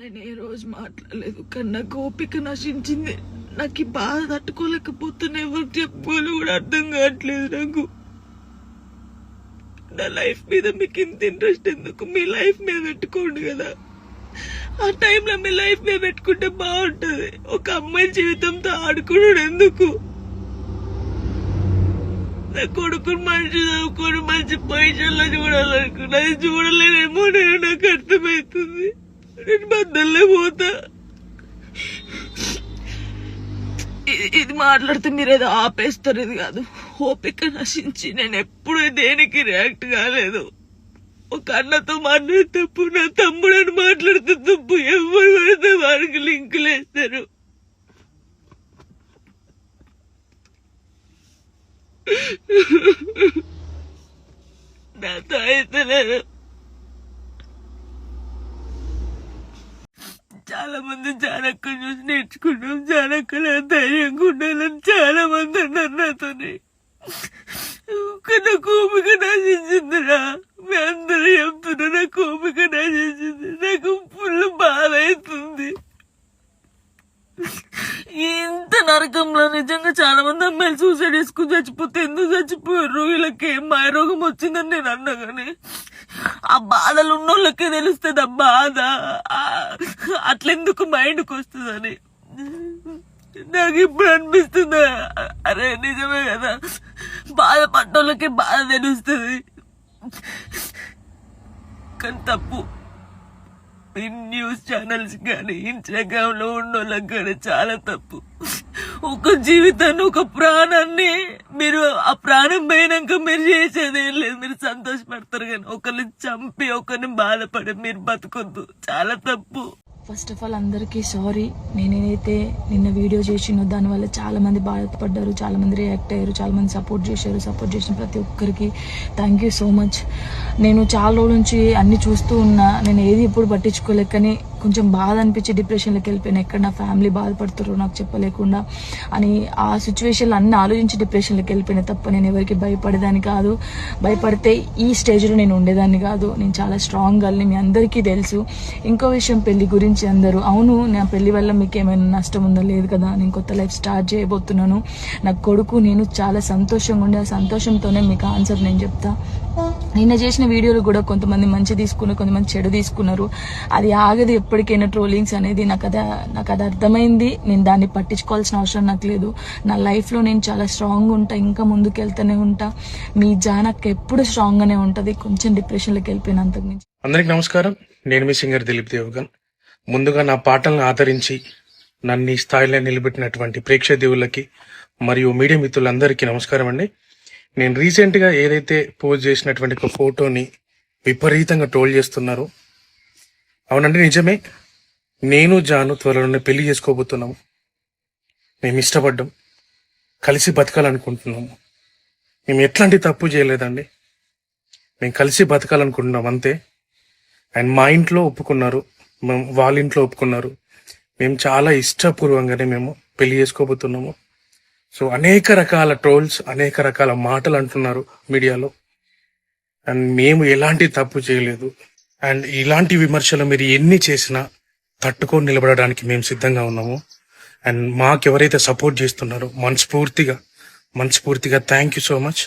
నేను ఏ రోజు మాట్లాడలేదు, కానీ నాకు ఓపిక నశించింది. నాకు ఈ బాధ తట్టుకోలేకపోతున్నా, ఎవరు చెప్పుకోవాలి కూడా అర్థం కావట్లేదు నాకు. నా లైఫ్ మీద మీకు ఇంత ఇంట్రెస్ట్ ఎందుకు? మీ లైఫ్ మీద పెట్టుకోండి కదా. ఆ టైంలో మీ లైఫ్ మీద పెట్టుకుంటే బాగుంటది. ఒక అమ్మాయి జీవితంతో ఆడుకున్నాడు ఎందుకు? నా కొడుకుని మంచి చదువుకొని మంచి పొజిషన్లో చూడాలనుకున్నా, అది చూడలేనేమో నేను, నాకు అర్థమవుతుంది. నేను బద్దల్లే పోతా. ఇది మాట్లాడితే మీరు ఏదో ఆపేస్తారు, ఇది కాదు. ఓపిక నశించి నేను ఎప్పుడు దేనికి రియాక్ట్ కాలేదు. ఒక అన్నతో మాట్లాడే తప్పు, నా తమ్ముడని మాట్లాడితే తప్పు, ఎవరు పడితే వారికి లింకులు వేస్తారు. నాతో అయితే లేదు. చాలా మంది జానక్క చూసి నేర్చుకున్నాం, జానక్క ధైర్యంగా ఉండాలని చాలా మంది అన్నారు నాతోని. నా కోపిక నశించిందిరా, మీ అందరూ చెప్తున్నా నా కోపిక నశించింది. నాకు ఫుల్ బాధ అవుతుంది. ఇంత నరకంలో నిజంగా చాలా మంది అమ్మాయిలు సూసైడ్ చేసుకుని చచ్చిపోతే ఎందుకు చచ్చిపోయారు? వీళ్ళకి ఏం మాయరోగం వచ్చిందని నేను అన్నా, కానీ ఆ బాధలు ఉన్నోళ్ళకే తెలుస్తుంది ఆ బాధ. అట్లెందుకు మైండ్కి వస్తుందని నాకు ఇప్పుడు అనిపిస్తుంది. అరే నిజమే కదా, బాధపడ్డోళ్ళకే బాధ తెలుస్తుంది, కానీ తప్పు. న్యూస్ ఛానల్స్ కానీ ఇన్స్టాగ్రామ్ లో ఉన్నోళ్ళకి కానీ చాలా తప్పు. ఒక జీవితాన్ని, ఒక ప్రాణాన్ని మీరు ఆ ప్రాణం పోయినాక మీరు చేసేది ఏం లేదు. మీరు సంతోషపడతారు, కానీ ఒకరిని చంపి ఒకరిని బాధపడి మీరు బతకొద్దు, చాలా తప్పు. ఫస్ట్ ఆఫ్ ఆల్ అందరికీ సారీ. నేనేదైతే నిన్న వీడియో చేసినో దానివల్ల చాలా మంది బాధపడ్డారు, చాలా మంది రియాక్ట్ అయ్యారు, చాలా మంది సపోర్ట్ చేశారు. సపోర్ట్ చేసిన ప్రతి ఒక్కరికి థ్యాంక్ యూ సో మచ్. నేను చాలా రోజుల నుంచి అన్ని చూస్తూ ఉన్నా, నేను ఏది ఎప్పుడు పట్టించుకోలేక, కానీ కొంచెం బాధ అనిపించి డిప్రెషన్లోకి వెళ్ళిపోయినా. ఎక్కడ నా ఫ్యామిలీ బాధపడుతారో నాకు చెప్పలేకుండా అని ఆ సిచ్యువేషన్లో అన్ని ఆలోచించి డిప్రెషన్లోకి వెళ్ళిపోయినా తప్ప నేను ఎవరికి భయపడేదాన్ని కాదు. భయపడితే ఈ స్టేజ్లో నేను ఉండేదాన్ని కాదు. నేను చాలా స్ట్రాంగ్ గర్ల్ని, మీ అందరికీ తెలుసు. ఇంకో విషయం, పెళ్లి గురించి అందరూ అవును నా పెళ్లి వల్ల మీకు ఏమైనా నష్టం ఉందా? లేదు కదా. నేను కొత్త లైఫ్ స్టార్ట్ చేయబోతున్నాను. నా కొడుకు నేను చాలా సంతోషంగా ఉండే, ఆ సంతోషంతోనే మీకు ఆన్సర్ నేను చెప్తా. నిన్న చేసిన వీడియోలు కూడా కొంతమంది మంచి తీసుకున్నారు, కొంతమంది చెడు తీసుకున్నారు. అది ఆగదు ఎప్పటికైనా ట్రోలింగ్స్ అనేది. నాకు అది అర్థమైంది. నేను దాన్ని పట్టించుకోవాల్సిన అవసరం నాకు లేదు. నా లైఫ్లో నేను చాలా స్ట్రాంగ్ ఉంటా, ఇంకా ముందుకు వెళ్తూనే ఉంటా. మీ జానక్క ఎప్పుడు స్ట్రాంగ్ గానే ఉంటది, కొంచెం డిప్రెషన్లోకి వెళ్ళిపోయిన అంతకు మించి. అందరికి నమస్కారం. నేను మీ సింగర్ దిలీప్ దేవగన్. ముందుగా నా పాటలను ఆదరించి నన్ను ఈ స్థాయిలో నిలబెట్టినటువంటి ప్రేక్షదేవులకి మరియు మీడియా మిత్రులందరికీ నమస్కారం అండి. నేను రీసెంట్గా ఏదైతే పోస్ట్ చేసినటువంటి ఒక ఫోటోని విపరీతంగా ట్రోల్ చేస్తున్నారు. అవునండి, నిజమే. నేను జాను త్వరలోనే పెళ్లి చేసుకోబోతున్నాము. మేము ఇష్టపడ్డాం, కలిసి బతకాలనుకుంటున్నాము. మేము ఎట్లాంటి తప్పు చేయలేదండి, మేము కలిసి బతకాలనుకుంటున్నాం అంతే. అండ్ మా ఇంట్లో ఒప్పుకున్నారు, వాళ్ళ ఇంట్లో ఒప్పుకున్నారు. మేము చాలా ఇష్టపూర్వంగానే మేము పెళ్లి చేసుకోబోతున్నాము. సో అనేక రకాల ట్రోల్స్, అనేక రకాల మాటలు అంటున్నారు మీడియాలో. అండ్ మేము ఎలాంటి తప్పు చేయలేదు. అండ్ ఇలాంటి విమర్శలు మీరు ఎన్ని చేసినా తట్టుకొని నిలబడడానికి మేము సిద్ధంగా ఉన్నాము. అండ్ మాకెవరైతే సపోర్ట్ చేస్తున్నారో మనస్ఫూర్తిగా థ్యాంక్ యూ సో మచ్.